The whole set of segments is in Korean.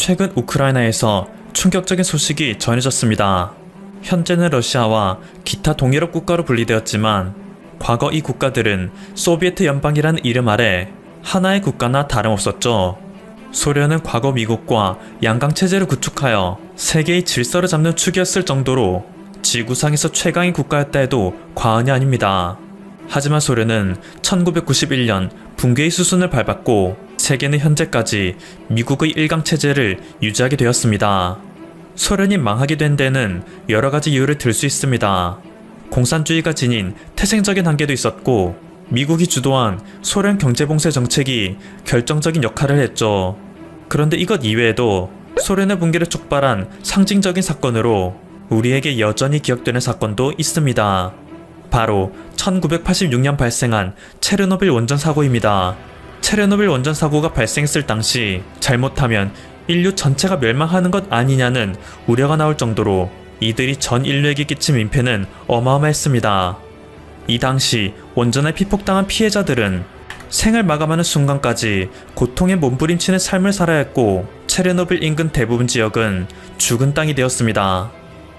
최근 우크라이나에서 충격적인 소식이 전해졌습니다. 현재는 러시아와 기타 동유럽 국가로 분리되었지만 과거 이 국가들은 소비에트 연방이라는 이름 아래 하나의 국가나 다름없었죠. 소련은 과거 미국과 양강체제를 구축하여 세계의 질서를 잡는 축이었을 정도로 지구상에서 최강의 국가였다 해도 과언이 아닙니다. 하지만 소련은 1991년 붕괴의 수순을 밟았고 세계는 현재까지 미국의 일강체제를 유지하게 되었습니다. 소련이 망하게 된 데는 여러가지 이유를 들 수 있습니다. 공산주의가 지닌 태생적인 한계도 있었고 미국이 주도한 소련 경제봉쇄 정책이 결정적인 역할을 했죠. 그런데 이것 이외에도 소련의 붕괴를 촉발한 상징적인 사건으로 우리에게 여전히 기억되는 사건도 있습니다. 바로 1986년 발생한 체르노빌 원전 사고입니다. 체르노빌 원전 사고가 발생했을 당시 잘못하면 인류 전체가 멸망하는 것 아니냐는 우려가 나올 정도로 이들이 전 인류에게 끼친 민폐는 어마어마했습니다. 이 당시 원전에 피폭당한 피해자들은 생을 마감하는 순간까지 고통에 몸부림치는 삶을 살아야 했고 체르노빌 인근 대부분 지역은 죽은 땅이 되었습니다.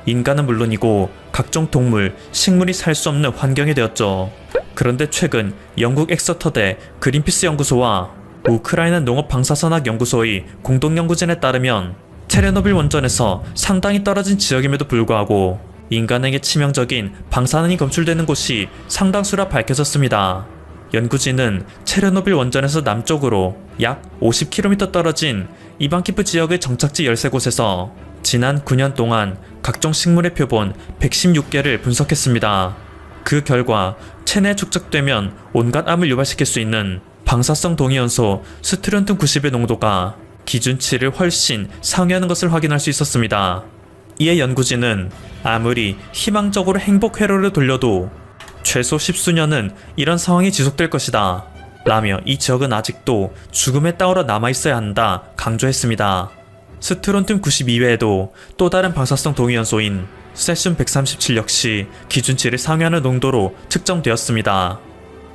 인간은 물론이고 각종 동물, 식물이 살 수 없는 환경이 되었죠. 그런데 최근 영국 엑서터대 그린피스 연구소와 우크라이나 농업방사선학 연구소의 공동연구진에 따르면 체르노빌 원전에서 상당히 떨어진 지역임에도 불구하고 인간에게 치명적인 방사능이 검출되는 곳이 상당수라 밝혀졌습니다. 연구진은 체르노빌 원전에서 남쪽으로 약 50km 떨어진 이반키프 지역의 정착지 13곳에서 지난 9년 동안 각종 식물의 표본 116개를 분석했습니다. 그 결과 체내에 축적되면 온갖 암을 유발시킬 수 있는 방사성 동위원소 스트론튬 90의 농도가 기준치를 훨씬 상회하는 것을 확인할 수 있었습니다. 이에 연구진은 아무리 희망적으로 행복 회로를 돌려도 최소 10수년은 이런 상황이 지속될 것이다 라며 이 지역은 아직도 죽음의 땅으로 남아있어야 한다 강조했습니다. 스트론튬 90 이외에도 또 다른 방사성 동위원소인 세슘 137 역시 기준치를 상회하는 농도로 측정되었습니다.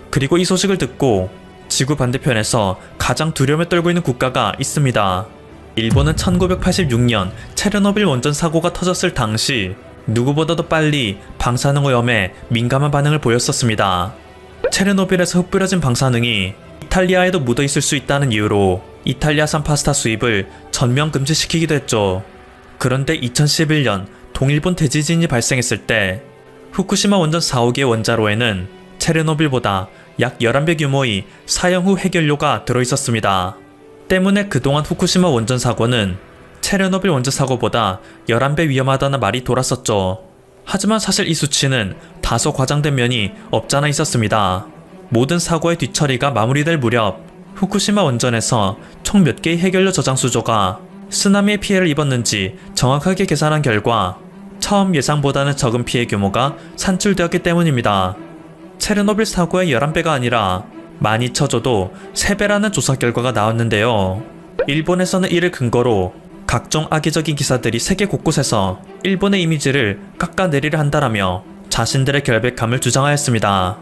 그리고 이 소식을 듣고 지구 반대편에서 가장 두려움에 떨고 있는 국가가 있습니다. 일본은 1986년 체르노빌 원전 사고가 터졌을 당시 누구보다도 빨리 방사능 오염에 민감한 반응을 보였었습니다. 체르노빌에서 흩뿌려진 방사능이 이탈리아에도 묻어있을 수 있다는 이유로 이탈리아산 파스타 수입을 전면 금지시키기도 했죠. 그런데 2011년 동일본 대지진이 발생했을 때 후쿠시마 원전 4, 5개의 원자로에는 체르노빌보다 약 11배 규모의 사형 후 해결료가 들어있었습니다. 때문에 그동안 후쿠시마 원전 사고는 체르노빌 원전 사고보다 11배 위험하다는 말이 돌았었죠. 하지만 사실 이 수치는 다소 과장된 면이 없잖아 있었습니다. 모든 사고의 뒤처리가 마무리될 무렵 후쿠시마 원전에서 총 몇 개의 해결료 저장 수조가 쓰나미의 피해를 입었는지 정확하게 계산한 결과 처음 예상보다는 적은 피해 규모가 산출되었기 때문입니다. 체르노빌 사고의 11배가 아니라 많이 쳐줘도 3배라는 조사 결과가 나왔는데요. 일본에서는 이를 근거로 각종 악의적인 기사들이 세계 곳곳에서 일본의 이미지를 깎아내리려 한다라며 자신들의 결백함을 주장하였습니다.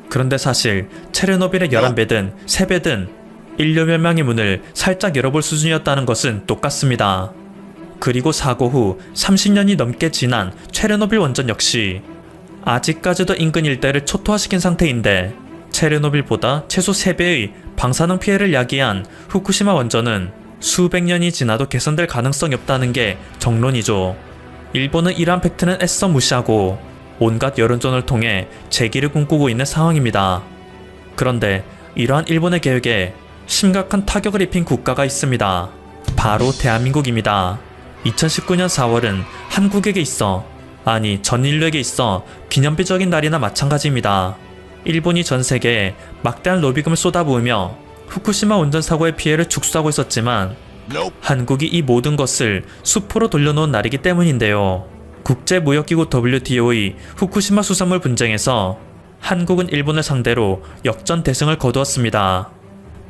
그런데 사실 체르노빌의 11배든 3배든 인류 멸망의 문을 살짝 열어볼 수준이었다는 것은 똑같습니다. 그리고 사고 후 30년이 넘게 지난 체르노빌 원전 역시 아직까지도 인근 일대를 초토화시킨 상태인데 체르노빌보다 최소 3배의 방사능 피해를 야기한 후쿠시마 원전은 수백 년이 지나도 개선될 가능성이 없다는 게 정론이죠. 일본은 이러한 팩트는 애써 무시하고 온갖 여론전을 통해 재기를 꿈꾸고 있는 상황입니다. 그런데 이러한 일본의 계획에 심각한 타격을 입힌 국가가 있습니다. 바로 대한민국입니다. 2019년 4월은 한국에게 있어, 아니 전 인류에게 있어 기념비적인 날이나 마찬가지입니다. 일본이 전 세계에 막대한 로비금을 쏟아부으며 후쿠시마 원전 사고의 피해를 축소하고 있었지만 한국이 이 모든 것을 수포로 돌려놓은 날이기 때문인데요. 국제무역기구 WTO의 후쿠시마 수산물 분쟁에서 한국은 일본을 상대로 역전대승을 거두었습니다.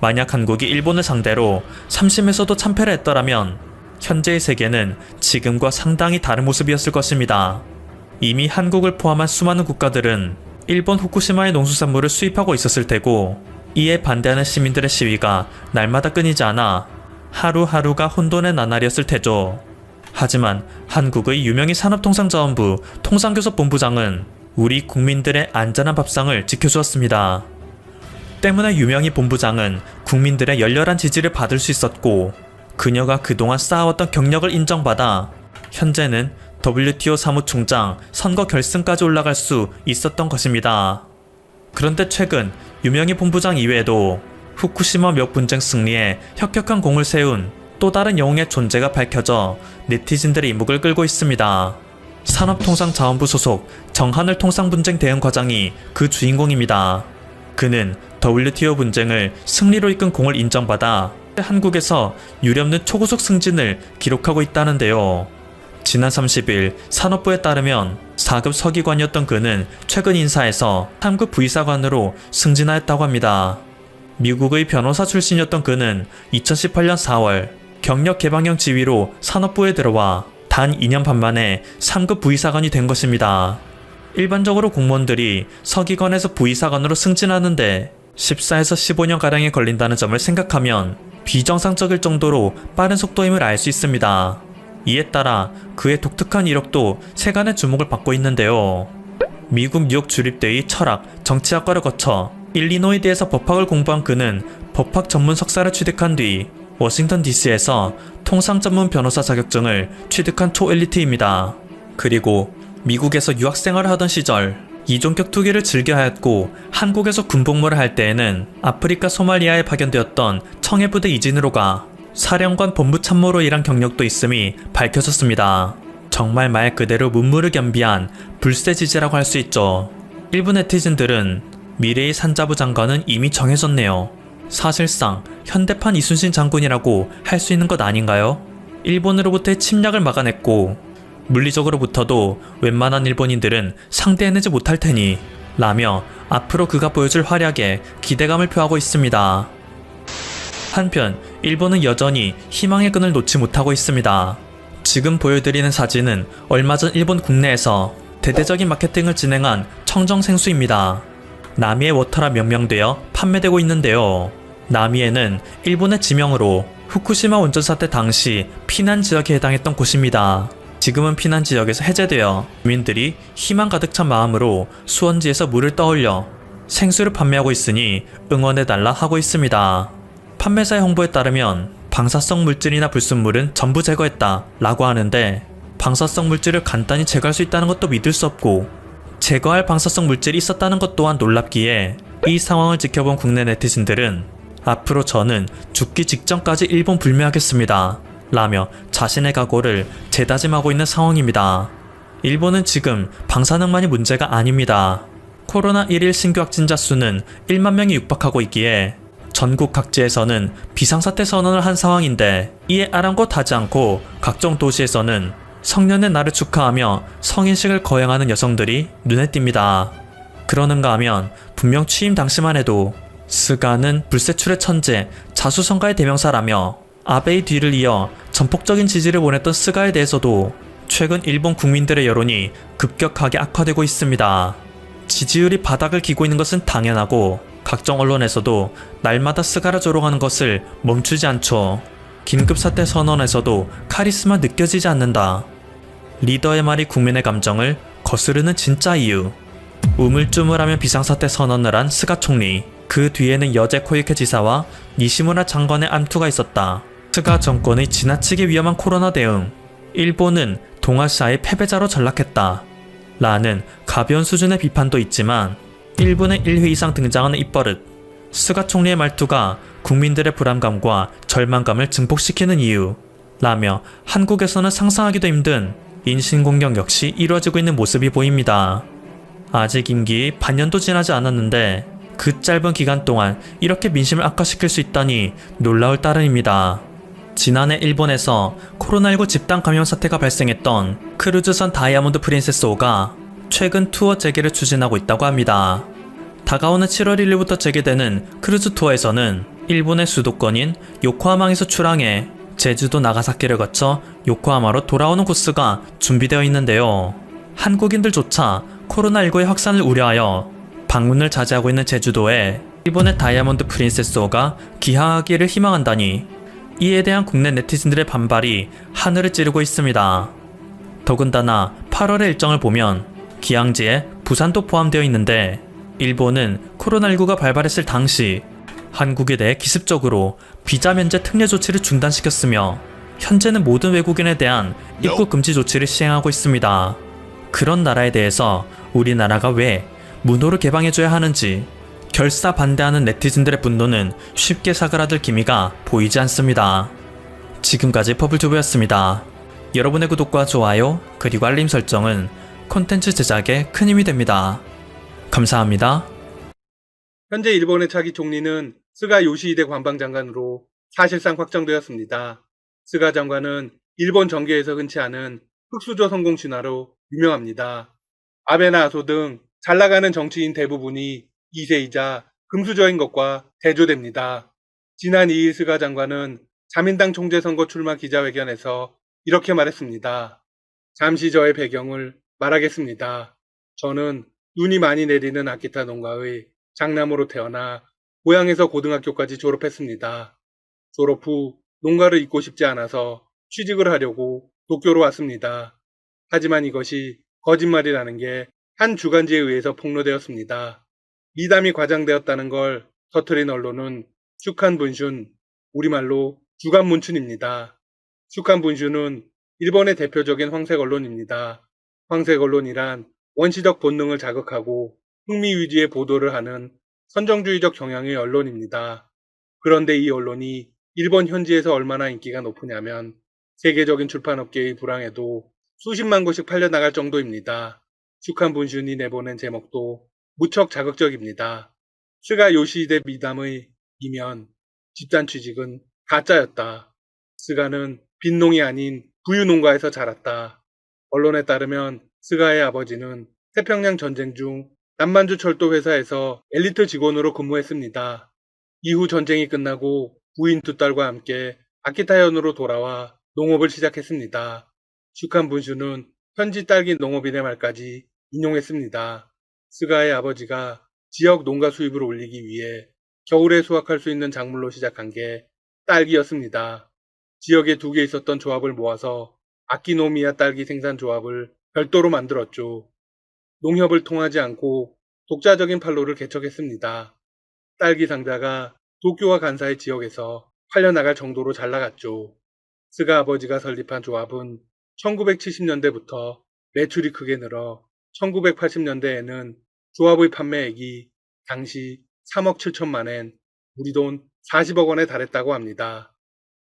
만약 한국이 일본을 상대로 3심에서도 참패를 했더라면 현재의 세계는 지금과 상당히 다른 모습이었을 것입니다. 이미 한국을 포함한 수많은 국가들은 일본 후쿠시마의 농수산물을 수입하고 있었을 테고 이에 반대하는 시민들의 시위가 날마다 끊이지 않아 하루하루가 혼돈의 나날이었을 테죠. 하지만 한국의 유명희 산업통상자원부 통상교섭본부장은 우리 국민들의 안전한 밥상을 지켜주었습니다. 때문에 유명희 본부장은 국민들의 열렬한 지지를 받을 수 있었고, 그녀가 그동안 쌓아왔던 경력을 인정받아 현재는 WTO 사무총장 선거 결승까지 올라갈 수 있었던 것입니다. 그런데 최근 유명희 본부장 이외에도 후쿠시마 몇 분쟁 승리에 혁혁한 공을 세운 또 다른 영웅의 존재가 밝혀져 네티즌들의 이목을 끌고 있습니다. 산업통상자원부 소속 정하늘 통상분쟁 대응과장이 그 주인공입니다. 그는 WTO 분쟁을 승리로 이끈 공을 인정받아 한국에서 유례없는 초고속 승진을 기록하고 있다는데요. 지난 30일 산업부에 따르면 4급 서기관이었던 그는 최근 인사에서 3급 부의사관으로 승진하였다고 합니다. 미국의 변호사 출신이었던 그는 2018년 4월 경력 개방형 지위로 산업부에 들어와 단 2년 반 만에 3급 부의사관이 된 것입니다. 일반적으로 공무원들이 서기관에서 부의사관으로 승진하는데 14에서 15년가량이 걸린다는 점을 생각하면 비정상적일 정도로 빠른 속도임을 알 수 있습니다. 이에 따라 그의 독특한 이력도 세간의 주목을 받고 있는데요. 미국 뉴욕 주립대의 철학, 정치학과를 거쳐 일리노이드에서 법학을 공부한 그는 법학 전문 석사를 취득한 뒤 워싱턴 DC에서 통상 전문 변호사 자격증을 취득한 초엘리트입니다. 그리고 미국에서 유학생활을 하던 시절 이종격 투기를 즐겨하였고 한국에서 군복무를 할 때에는 아프리카 소말리아에 파견되었던 청해부대 이진으로가 사령관 본부참모로 일한 경력도 있음이 밝혀졌습니다. 정말 말 그대로 문무를 겸비한 불세지지라고 할 수 있죠. 일부 네티즌들은 미래의 산자부 장관은 이미 정해졌네요. 사실상 현대판 이순신 장군이라고 할 수 있는 것 아닌가요? 일본으로부터의 침략을 막아냈고 물리적으로부터도 웬만한 일본인들은 상대해내지 못할 테니 라며 앞으로 그가 보여줄 활약에 기대감을 표하고 있습니다. 한편 일본은 여전히 희망의 끈을 놓지 못하고 있습니다. 지금 보여드리는 사진은 얼마 전 일본 국내에서 대대적인 마케팅을 진행한 청정생수입니다. 나미에 워터라 명명되어 판매되고 있는데요. 나미에는 일본의 지명으로 후쿠시마 원전 사태 당시 피난 지역에 해당했던 곳입니다. 지금은 피난 지역에서 해제되어 주민들이 희망 가득 찬 마음으로 수원지에서 물을 떠올려 생수를 판매하고 있으니 응원해달라 하고 있습니다. 판매사의 홍보에 따르면 방사성 물질이나 불순물은 전부 제거했다 라고 하는데, 방사성 물질을 간단히 제거할 수 있다는 것도 믿을 수 없고 제거할 방사성 물질이 있었다는 것 또한 놀랍기에 이 상황을 지켜본 국내 네티즌들은 앞으로 저는 죽기 직전까지 일본 불매하겠습니다 라며 자신의 각오를 재다짐하고 있는 상황입니다. 일본은 지금 방사능만이 문제가 아닙니다. 코로나 1일 신규 확진자 수는 1만 명이 육박하고 있기에 전국 각지에서는 비상사태 선언을 한 상황인데, 이에 아랑곳하지 않고 각종 도시에서는 성년의 날을 축하하며 성인식을 거행하는 여성들이 눈에 띕니다. 그러는가 하면 분명 취임 당시만 해도 스가는 불세출의 천재, 자수성가의 대명사라며 아베의 뒤를 이어 전폭적인 지지를 보냈던 스가에 대해서도 최근 일본 국민들의 여론이 급격하게 악화되고 있습니다. 지지율이 바닥을 기고 있는 것은 당연하고 각종 언론에서도 날마다 스가를 조롱하는 것을 멈추지 않죠. 긴급사태 선언에서도 카리스마 느껴지지 않는다. 리더의 말이 국민의 감정을 거스르는 진짜 이유. 우물쭈물하며 비상사태 선언을 한 스가 총리. 그 뒤에는 여제 코이케 지사와 니시무라 장관의 암투가 있었다. 스가 정권의 지나치게 위험한 코로나 대응. 일본은 동아시아의 패배자로 전락했다 라는 가벼운 수준의 비판도 있지만 1분의 1회 이상 등장하는 입버릇. 스가 총리의 말투가 국민들의 불안감과 절망감을 증폭시키는 이유 라며 한국에서는 상상하기도 힘든 인신공격 역시 이루어지고 있는 모습이 보입니다. 아직 임기 반년도 지나지 않았는데 그 짧은 기간 동안 이렇게 민심을 악화시킬 수 있다니 놀라울 따름입니다. 지난해 일본에서 코로나19 집단 감염 사태가 발생했던 크루즈선 다이아몬드 프린세스호가 최근 투어 재개를 추진하고 있다고 합니다. 다가오는 7월 1일부터 재개되는 크루즈 투어에서는 일본의 수도권인 요코하마에서 출항해 제주도 나가사키를 거쳐 요코하마로 돌아오는 코스가 준비되어 있는데요. 한국인들조차 코로나19의 확산을 우려하여 방문을 자제하고 있는 제주도에 일본의 다이아몬드 프린세스호가 귀화하기를 희망한다니 이에 대한 국내 네티즌들의 반발이 하늘을 찌르고 있습니다. 더군다나 8월의 일정을 보면 기항지에 부산도 포함되어 있는데 일본은 코로나19가 발발했을 당시 한국에 대해 기습적으로 비자 면제 특례 조치를 중단시켰으며 현재는 모든 외국인에 대한 입국 금지 조치를 시행하고 있습니다. 그런 나라에 대해서 우리나라가 왜 문호를 개방해줘야 하는지 결사 반대하는 네티즌들의 분노는 쉽게 사그라들 기미가 보이지 않습니다. 지금까지 퍼블튜브였습니다. 여러분의 구독과 좋아요 그리고 알림 설정은 콘텐츠 제작에 큰 힘이 됩니다. 감사합니다. 현재 일본의 차기 총리는 스가 요시히데 관방장관으로 사실상 확정되었습니다. 스가 장관은 일본 정계에서 흔치 않은 흑수저 성공 신화로 유명합니다. 아베나 아소 등 잘나가는 정치인 대부분이 2세이자 금수저인 것과 대조됩니다. 지난 2일 스가 장관은 자민당 총재 선거 출마 기자회견에서 이렇게 말했습니다. 잠시 저의 배경을 말하겠습니다. 저는 눈이 많이 내리는 아키타 농가의 장남으로 태어나 고향에서 고등학교까지 졸업했습니다. 졸업 후 농가를 잊고 싶지 않아서 취직을 하려고 도쿄로 왔습니다. 하지만 이것이 거짓말이라는 게 한 주간지에 의해서 폭로되었습니다. 미담이 과장되었다는 걸 터뜨린 언론은 슈칸 분슌, 우리말로 주간 문춘입니다. 슈칸 분슌은 일본의 대표적인 황색 언론입니다. 황색 언론이란 원시적 본능을 자극하고 흥미 위주의 보도를 하는 선정주의적 경향의 언론입니다. 그런데 이 언론이 일본 현지에서 얼마나 인기가 높으냐면 세계적인 출판업계의 불황에도 수십만 권씩 팔려나갈 정도입니다. 슈칸 분슌이 내보낸 제목도 무척 자극적입니다. 스가 요시히데 미담의 이면 집단 취직은 가짜였다. 스가는 빈농이 아닌 부유농가에서 자랐다. 언론에 따르면 스가의 아버지는 태평양 전쟁 중 남만주 철도 회사에서 엘리트 직원으로 근무했습니다. 이후 전쟁이 끝나고 부인 두 딸과 함께 아키타현으로 돌아와 농업을 시작했습니다. 슈칸 분슈는 현지 딸기 농업인의 말까지 인용했습니다. 스가의 아버지가 지역 농가 수입을 올리기 위해 겨울에 수확할 수 있는 작물로 시작한 게 딸기였습니다. 지역에 2개 있었던 조합을 모아서 아키노미야 딸기 생산 조합을 별도로 만들었죠. 농협을 통하지 않고 독자적인 판로를 개척했습니다. 딸기 상자가 도쿄와 간사이 지역에서 팔려나갈 정도로 잘 나갔죠. 스가 아버지가 설립한 조합은 1970년대부터 매출이 크게 늘어 1980년대에는 조합의 판매액이 당시 3억 7천만 엔, 우리 돈 40억 원에 달했다고 합니다.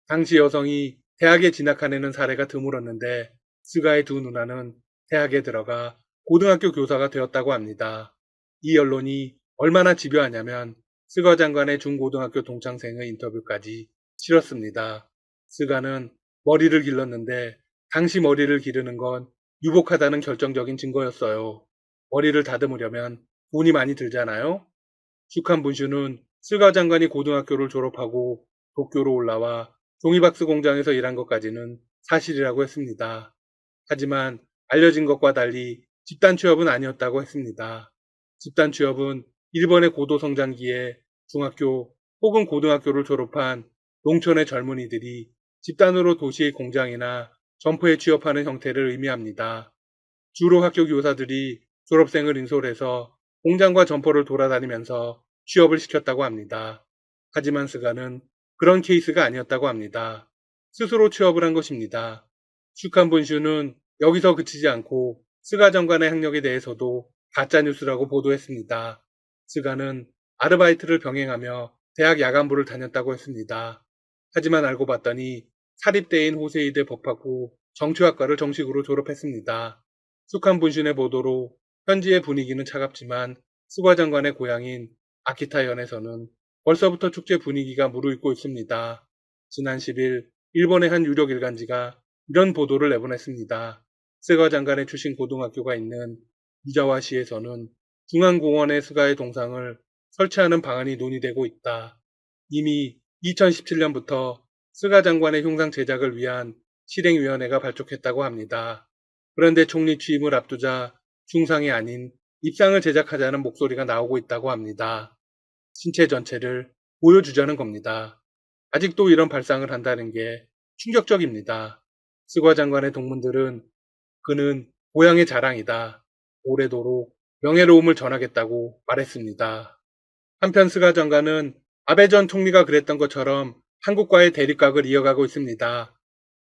당시 여성이 대학에 진학하는 사례가 드물었는데 스가의 두 누나는 대학에 들어가 고등학교 교사가 되었다고 합니다. 이 언론이 얼마나 집요하냐면 스가 장관의 중고등학교 동창생의 인터뷰까지 실었습니다. 스가는 머리를 길렀는데 당시 머리를 기르는 건 유복하다는 결정적인 증거였어요. 머리를 다듬으려면 돈이 많이 들잖아요. 슈칸 분슈는 스가 장관이 고등학교를 졸업하고 도쿄로 올라와 종이박스 공장에서 일한 것까지는 사실이라고 했습니다. 하지만 알려진 것과 달리 집단 취업은 아니었다고 했습니다. 집단 취업은 일본의 고도 성장기에 중학교 혹은 고등학교를 졸업한 농촌의 젊은이들이 집단으로 도시의 공장이나 점포에 취업하는 형태를 의미합니다. 주로 학교 교사들이 졸업생을 인솔해서 공장과 점포를 돌아다니면서 취업을 시켰다고 합니다. 하지만 스가는 그런 케이스가 아니었다고 합니다. 스스로 취업을 한 것입니다. 슈칸 분슈는 여기서 그치지 않고 스가 장관의 학력에 대해서도 가짜뉴스라고 보도했습니다. 스가는 아르바이트를 병행하며 대학 야간부를 다녔다고 했습니다. 하지만 알고 봤더니 사립대인 호세이대 법학 후 정치학과를 정식으로 졸업했습니다. 슈칸 분슌의 보도로 현지의 분위기는 차갑지만 스가 장관의 고향인 아키타현에서는 벌써부터 축제 분위기가 무르익고 있습니다. 지난 10일 일본의 한 유력 일간지가 이런 보도를 내보냈습니다. 스가 장관의 출신 고등학교가 있는 이자와시에서는 중앙공원에 스가의 동상을 설치하는 방안이 논의되고 있다. 이미 2017년부터 스가 장관의 흉상 제작을 위한 실행위원회가 발족했다고 합니다. 그런데 총리 취임을 앞두자 흉상이 아닌 입상을 제작하자는 목소리가 나오고 있다고 합니다. 신체 전체를 보여주자는 겁니다. 아직도 이런 발상을 한다는 게 충격적입니다. 스가 장관의 동문들은 그는 고향의 자랑이다. 오래도록 명예로움을 전하겠다고 말했습니다. 한편 스가 장관은 아베 전 총리가 그랬던 것처럼 한국과의 대립각을 이어가고 있습니다.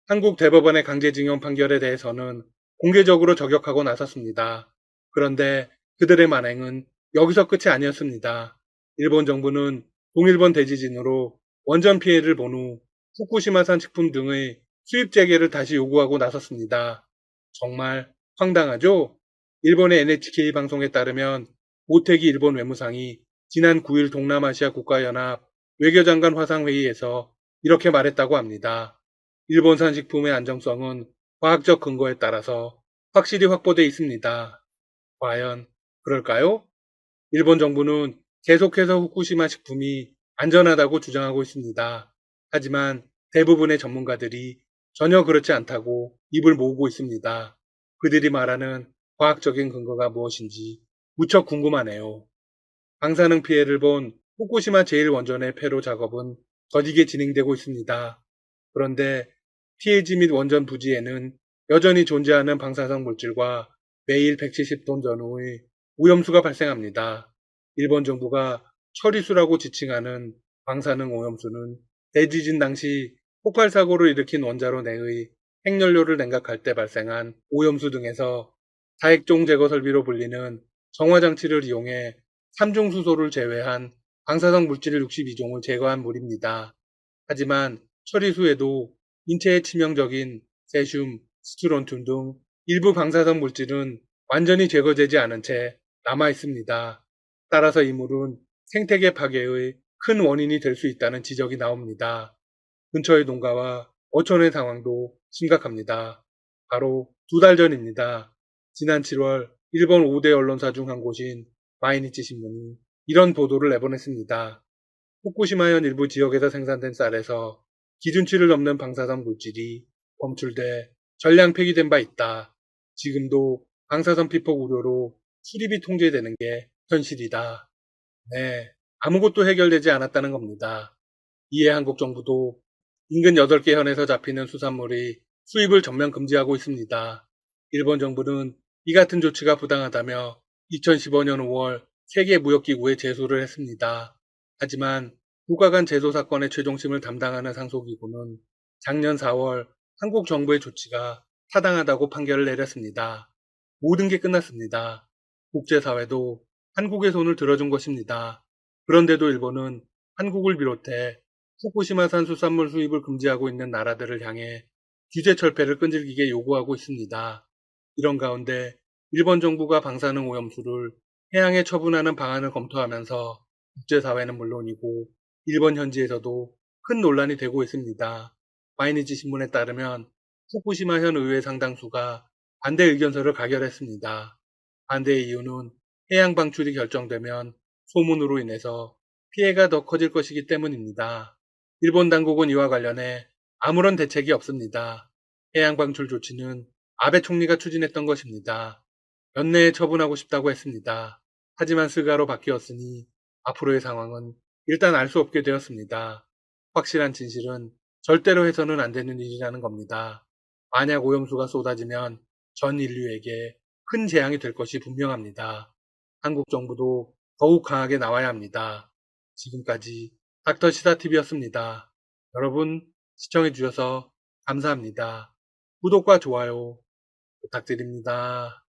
한국 대법원의 강제징용 판결에 대해서는 공개적으로 저격하고 나섰습니다. 그런데 그들의 만행은 여기서 끝이 아니었습니다. 일본 정부는 동일본 대지진으로 원전 피해를 본 후 후쿠시마산 식품 등의 수입 재개를 다시 요구하고 나섰습니다. 정말 황당하죠? 일본의 NHK 방송에 따르면 모태기 일본 외무상이 지난 9일 동남아시아 국가연합 외교장관 화상회의에서 이렇게 말했다고 합니다. 일본산 식품의 안정성은 과학적 근거에 따라서 확실히 확보돼 있습니다. 과연 그럴까요? 일본 정부는 계속해서 후쿠시마 식품이 안전하다고 주장하고 있습니다. 하지만 대부분의 전문가들이 전혀 그렇지 않다고 입을 모으고 있습니다. 그들이 말하는 과학적인 근거가 무엇인지 무척 궁금하네요. 방사능 피해를 본 후쿠시마 제1원전의 폐로 작업은 더디게 진행되고 있습니다. 그런데 피해지 및 원전 부지에는 여전히 존재하는 방사성 물질과 매일 170톤 전후의 오염수가 발생합니다. 일본 정부가 처리수라고 지칭하는 방사능 오염수는 대지진 당시 폭발 사고를 일으킨 원자로 내의 핵연료를 냉각할 때 발생한 오염수 등에서 다액종 제거 설비로 불리는 정화장치를 이용해 삼중수소를 제외한 방사성 물질 62종을 제거한 물입니다. 하지만 처리수에도 인체에 치명적인 세슘, 스트론튬 등 일부 방사성 물질은 완전히 제거되지 않은 채 남아 있습니다. 따라서 이 물은 생태계 파괴의 큰 원인이 될 수 있다는 지적이 나옵니다. 근처의 농가와 어촌의 상황도 심각합니다. 바로 2달 전입니다. 지난 7월 일본 5대 언론사 중 한 곳인 마이니치 신문이 이런 보도를 내보냈습니다. 후쿠시마현 일부 지역에서 생산된 쌀에서 기준치를 넘는 방사성 물질이 검출돼 전량 폐기된 바 있다. 지금도 방사선 피폭 우려로 수립이 통제되는 게 현실이다. 네, 아무것도 해결되지 않았다는 겁니다. 이에 한국 정부도 인근 8개 현에서 잡히는 수산물이 수입을 전면 금지하고 있습니다. 일본 정부는 이 같은 조치가 부당하다며 2015년 5월 세계무역기구에 제소를 했습니다. 하지만 국가 간 제소 사건의 최종심을 담당하는 상소기구는 작년 4월 한국 정부의 조치가 타당하다고 판결을 내렸습니다. 모든 게 끝났습니다. 국제사회도 한국의 손을 들어준 것입니다. 그런데도 일본은 한국을 비롯해 후쿠시마산 수산물 수입을 금지하고 있는 나라들을 향해 규제 철폐를 끈질기게 요구하고 있습니다. 이런 가운데 일본 정부가 방사능 오염수를 해양에 처분하는 방안을 검토하면서 국제사회는 물론이고 일본 현지에서도 큰 논란이 되고 있습니다. 마이니치 신문에 따르면 후쿠시마현 의회 상당수가 반대 의견서를 가결했습니다. 반대의 이유는 해양 방출이 결정되면 소문으로 인해서 피해가 더 커질 것이기 때문입니다. 일본 당국은 이와 관련해 아무런 대책이 없습니다. 해양 방출 조치는 아베 총리가 추진했던 것입니다. 연내에 처분하고 싶다고 했습니다. 하지만 스가로 바뀌었으니 앞으로의 상황은 일단 알 수 없게 되었습니다. 확실한 진실은 절대로 해서는 안 되는 일이라는 겁니다. 만약 오염수가 쏟아지면 전 인류에게 큰 재앙이 될 것이 분명합니다. 한국 정부도 더욱 강하게 나와야 합니다. 지금까지 닥터시사TV였습니다. 여러분 시청해주셔서 감사합니다. 구독과 좋아요 부탁드립니다.